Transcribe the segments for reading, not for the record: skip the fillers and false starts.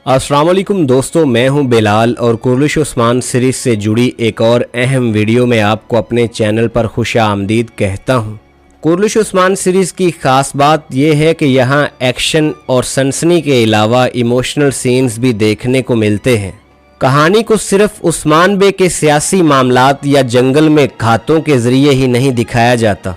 अस्सलाम वालेकुम दोस्तों, मैं हूं बिलाल और कुर्लिश उस्मान सीरीज़ से जुड़ी एक और अहम वीडियो में आपको अपने चैनल पर खुशामदीद कहता हूं। कुर्लिश उस्मान सीरीज़ की ख़ास बात यह है कि यहां एक्शन और सनसनी के अलावा इमोशनल सीन्स भी देखने को मिलते हैं। कहानी को सिर्फ उस्मान बे के सियासी मामलात या जंगल में घातों के ज़रिए ही नहीं दिखाया जाता,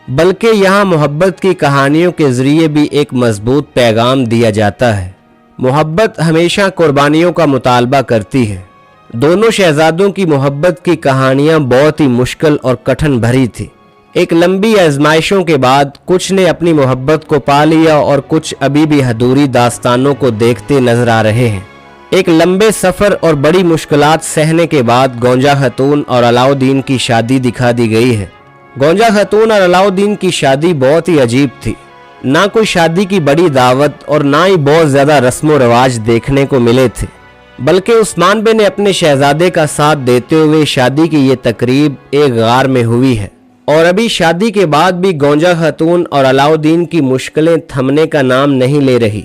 बल्कि यहाँ मोहब्बत की कहानियों के ज़रिए भी एक मजबूत पैगाम दिया जाता है। मोहब्बत हमेशा कुर्बानियों का मुतालबा करती है। दोनों शहजादों की मोहब्बत की कहानियां बहुत ही मुश्किल और कठिन भरी थी। एक लंबी आजमाइशों के बाद कुछ ने अपनी मोहब्बत को पा लिया और कुछ अभी भी अधूरी दास्तानों को देखते नजर आ रहे हैं। एक लंबे सफ़र और बड़ी मुश्किलात सहने के बाद गोंजा खातून और अलाउद्दीन की शादी दिखा दी गई है। गोंजा खातून और अलाउद्दीन की शादी बहुत ही अजीब थी। ना कोई शादी की बड़ी दावत और ना ही बहुत ज़्यादा रस्म रवाज देखने को मिले थे, बल्कि उस्मान बे ने अपने शहजादे का साथ देते हुए शादी की ये तकरीब एक गार में हुई है। और अभी शादी के बाद भी गोंजा खातून और अलाउद्दीन की मुश्किलें थमने का नाम नहीं ले रही।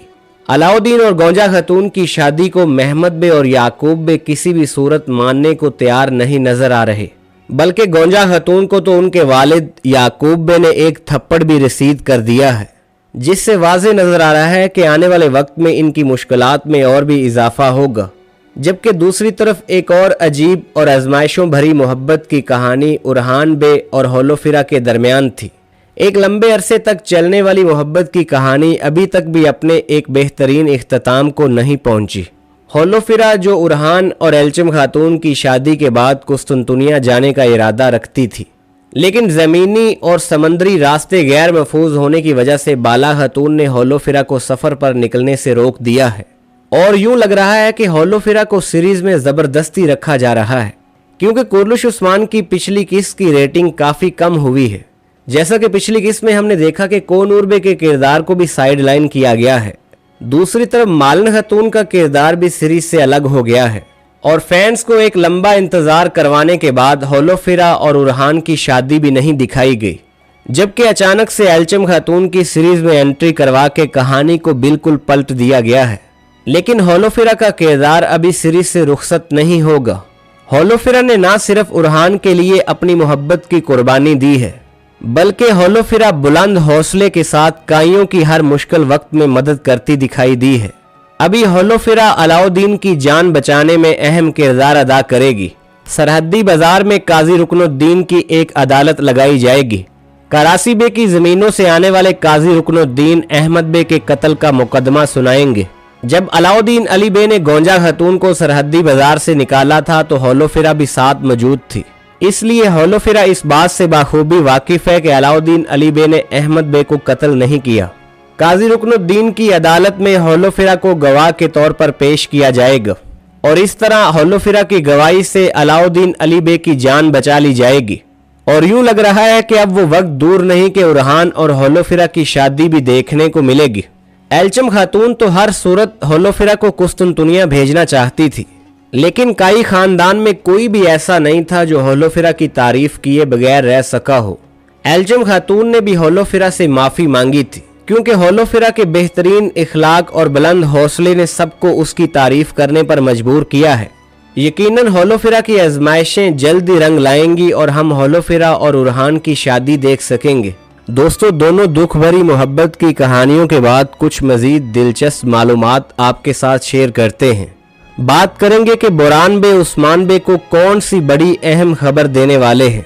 अलाउद्दीन और गोंजा खातून की शादी को महमद बे और याकूब बे किसी भी सूरत मानने को तैयार नहीं नजर आ रहे, बल्कि गोंजा खातून को तो उनके वालिद याकूब बे ने एक थप्पड़ भी रसीद कर दिया है, जिससे वाज़े नजर आ रहा है कि आने वाले वक्त में इनकी मुश्किलात में और भी इजाफा होगा। जबकि दूसरी तरफ एक और अजीब और आजमाइशों भरी मोहब्बत की कहानी उरहान बे और होलोफिरा के दरमियान थी। एक लंबे अरसे तक चलने वाली मोहब्बत की कहानी अभी तक भी अपने एक बेहतरीन इख्तिताम को नहीं पहुंची। होलोफिरा जो उरहान और एल्चम खातून की शादी के बाद कुस्तुनतुनिया जाने का इरादा रखती थी, लेकिन ज़मीनी और समंदरी रास्ते गैर महफूज होने की वजह से बाला खातून ने होलोफिरा को सफ़र पर निकलने से रोक दिया है। और यूं लग रहा है कि होलोफिरा को सीरीज़ में ज़बरदस्ती रखा जा रहा है, क्योंकि कुर्लिश उस्मान की पिछली किस्त की रेटिंग काफ़ी कम हुई है। जैसा कि पिछली किस्त में हमने देखा कि कोनूर बे के किरदार को भी साइड लाइन किया गया है। दूसरी तरफ मालन खातून का किरदार भी सीरीज़ से अलग हो गया है और फैंस को एक लंबा इंतजार करवाने के बाद होलोफिरा और उरहान की शादी भी नहीं दिखाई गई, जबकि अचानक से एल्चम खातून की सीरीज में एंट्री करवा के कहानी को बिल्कुल पलट दिया गया है। लेकिन होलोफिरा का किरदार अभी सीरीज से रुखसत नहीं होगा। होलोफिरा ने ना सिर्फ उरहान के लिए अपनी मोहब्बत की कुर्बानी दी है, बल्कि होलोफिरा बुलंद हौसले के साथ काइयों की हर मुश्किल वक्त में मदद करती दिखाई दी है। अभी होलोफिरा अलाउद्दीन की जान बचाने में अहम किरदार अदा करेगी। सरहदी बाजार में काजी रुकनुद्दीन की एक अदालत लगाई जाएगी। करासी बे की ज़मीनों से आने वाले काजी रुकनुद्दीन अहमद बे के कत्ल का मुकदमा सुनाएंगे। जब अलाउद्दीन अली बे ने गोंजा खातून को सरहदी बाजार से निकाला था तो होलोफिरा भी साथ मौजूद थी, इसलिए होलोफिरा इस बात से बाखूबी वाकिफ है कि अलाउद्दीन अली बे ने अहमद बे को कत्ल नहीं किया। काजी रुकनुद्दीन की अदालत में होलोफिरा को गवाह के तौर पर पेश किया जाएगा और इस तरह होलोफिरा की गवाही से अलाउद्दीन अली बे की जान बचा ली जाएगी। और यूं लग रहा है कि अब वो वक्त दूर नहीं कि उरहान और होलोफिरा की शादी भी देखने को मिलेगी। एल्चम खातून तो हर सूरत होलोफिरा को कुस्तुनतुनिया भेजना चाहती थी, लेकिन काई खानदान में कोई भी ऐसा नहीं था जो होलोफिरा की तारीफ किए बगैर रह सका हो। एल्चम खातून ने भी होलोफिरा से माफ़ी मांगी थी, क्योंकि होलोफिरा के बेहतरीन इखलाक और बुलंद हौसले ने सबको उसकी तारीफ करने पर मजबूर किया है। यकीनन होलोफिरा की आजमाइशें जल्द ही रंग लाएंगी और हम होलोफिरा और उरहान की शादी देख सकेंगे। दोस्तों, दोनों दुख भरी मोहब्बत की कहानियों के बाद कुछ मजीद दिलचस्प मालूमात आपके साथ शेयर करते हैं। बात करेंगे कि बोरान बे उस्मान बे को कौन सी बड़ी अहम खबर देने वाले हैं।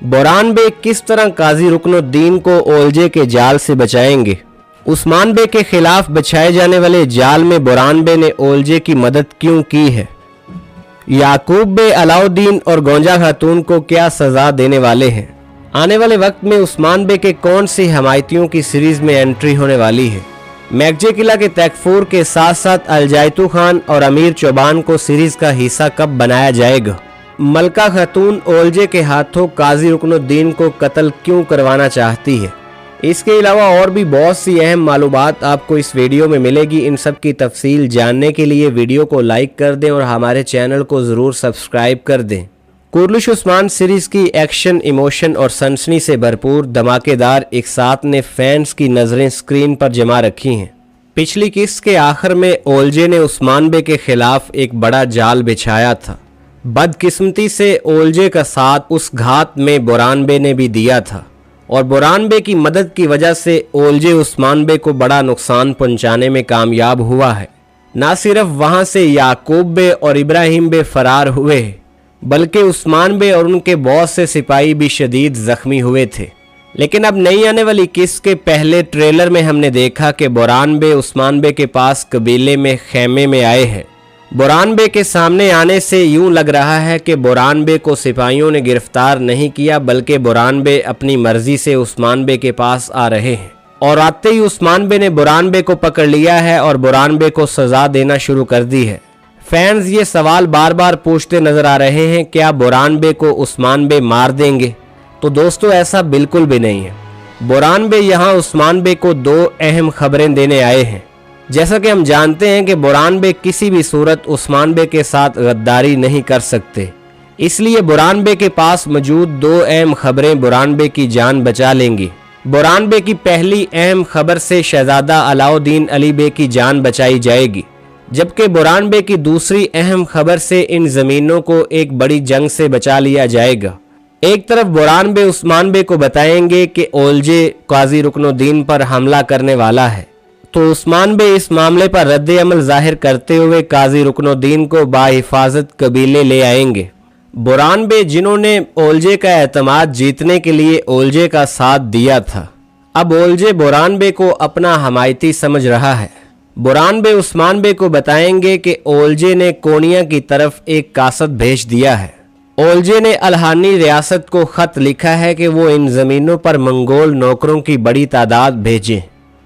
बोरान बे किस तरह काजी रुकनुद्दीन को ओलजे के जाल से बचाएंगे। उस्मान बे के खिलाफ बिछाए जाने वाले जाल में बोरान बे ने ओलजे की मदद क्यों की है। याकूब बे अलाउद्दीन और गोंजा खातून को क्या सजा देने वाले हैं। आने वाले वक्त में उस्मान बे के कौन सी हमायतियों की सीरीज में एंट्री होने वाली है। मैगजे किला के तैकफूर के साथ साथ अलजायतू खान और अमीर चौबान को सीरीज का हिस्सा कब बनाया जाएगा। मलका खातून ओलजे के हाथों काजी रुकनुद्दीन को कत्ल क्यों करवाना चाहती है। इसके अलावा और भी बहुत सी अहम मालूमात आपको इस वीडियो में मिलेगी। इन सब की तफसील जानने के लिए वीडियो को लाइक कर दें और हमारे चैनल को ज़रूर सब्सक्राइब कर दें। कुर्लिश उस्मान सीरीज़ की एक्शन, इमोशन और सनसनी से भरपूर धमाकेदार एक साथ ने फैंस की नज़रें स्क्रीन पर जमा रखी हैं। पिछली किस्त के आखिर में ओल्जे ने उस्मान बे के खिलाफ एक बड़ा जाल बिछाया था। बदकिस्मती से ओल्जे का साथ उस घात में बुरहान बे ने भी दिया था और बुरहान बे की मदद की वजह से ओल्जे उस्मान बे को बड़ा नुकसान पहुंचाने में कामयाब हुआ है। ना सिर्फ वहां से याकूब बे और इब्राहिम बे फरार हुए बल्कि उस्मान बे और उनके बहुत से सिपाही भी शदीद जख्मी हुए थे। लेकिन अब नई आने वाली किस्त के पहले ट्रेलर में हमने देखा कि बुरहान बे उस्मान बे के पास कबीले में खेमे में आए हैं। बुरहान बे के सामने आने से यूं लग रहा है कि बुरहान बे को सिपाहियों ने गिरफ्तार नहीं किया बल्कि बुरहान बे अपनी मर्जी से उस्मान बे के पास आ रहे हैं और आते ही उस्मान बे ने बुरहान बे को पकड़ लिया है और बुरहान बे को सजा देना शुरू कर दी है। फैंस ये सवाल बार बार पूछते नजर आ रहे हैं, क्या बुरहान बे को उस्मान बे मार देंगे? तो दोस्तों ऐसा बिल्कुल भी नहीं है। बुरहान बे यहाँ उस्मान बे को दो अहम खबरें देने आए हैं। जैसा कि हम जानते हैं कि बुरहान बे किसी भी सूरत उस्मान बे के साथ गद्दारी नहीं कर सकते, इसलिए बुरहान बे के पास मौजूद दो अहम खबरें बुरहान बे की जान बचा लेंगी। बुरहान बे की पहली अहम खबर से शहजादा अलाउद्दीन अली बे की जान बचाई जाएगी, जबकि बुरहान बे की दूसरी अहम खबर से इन ज़मीनों को एक बड़ी जंग से बचा लिया जाएगा। एक तरफ बुरहान बे उस्मान बे को बताएंगे कि ओल्जे काजी रुकनुद्दीन पर हमला करने वाला है, तो उस्मान बे इस मामले पर रद्द अमल जाहिर करते हुए काजी रुकनुद्दीन को बाहिफाजत कबीले ले आएंगे। बुरहान बे जिन्होंने ओल्जे का एतमाद जीतने के लिए ओल्जे का साथ दिया था, अब ओल्जे बुरहान बे को अपना हमायती समझ रहा है। बुरहान बे उस्मान बे को बताएंगे कि ओल्जे ने कोनिया की तरफ एक कासद भेज दिया है। ओल्जे ने अलहानी रियासत को खत लिखा है कि वो इन ज़मीनों पर मंगोल नौकरों की बड़ी तादाद भेजें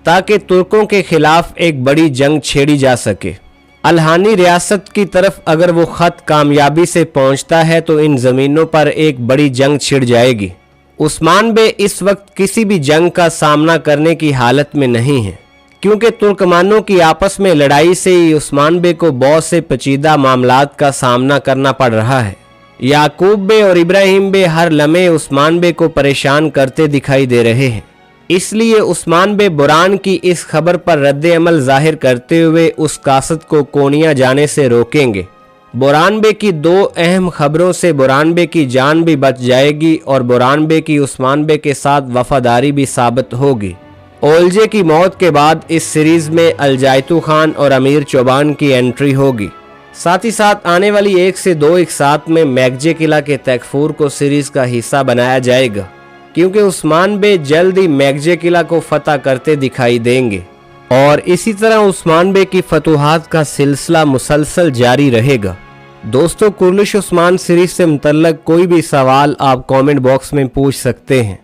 ताकि तुर्कों के खिलाफ एक बड़ी जंग छेड़ी जा सके। अलहानी रियासत की तरफ अगर वो खत कामयाबी से पहुंचता है तो इन ज़मीनों पर एक बड़ी जंग छिड़ जाएगी। उस्मान बे इस वक्त किसी भी जंग का सामना करने की हालत में नहीं है, क्योंकि तुर्कमानों की आपस में लड़ाई से ही उस्मान बे को बहुत से पेचीदा मामलात का सामना करना पड़ रहा है। याकूब बे और इब्राहिम बे हर लम्हे उस्मान बे को परेशान करते दिखाई दे रहे हैं, इसलिए उस्मान बे बुरहान की इस खबर पर रद्द अमल जाहिर करते हुए उस कासद को कोनिया जाने से रोकेंगे। बुरहान बे की दो अहम खबरों से बुरहान बे की जान भी बच जाएगी और बुरहान बे की उस्मान बे के साथ वफादारी भी साबित होगी। ओल्जे की मौत के बाद इस सीरीज में अलजायतू खान और अमीर चौबान की एंट्री होगी। साथ ही साथ आने वाली 1 से 2 एक साथ में मैकजे किला के तैकफूर को सीरीज का हिस्सा बनाया जाएगा, क्योंकि उस्मान बे जल्द ही मैकजे किला को फतह करते दिखाई देंगे और इसी तरह उस्मान बे की फतूहात का सिलसिला मुसलसल जारी रहेगा। दोस्तों, कुर्लिश उस्मान सीरीज से मुतल्लक कोई भी सवाल आप कमेंट बॉक्स में पूछ सकते हैं।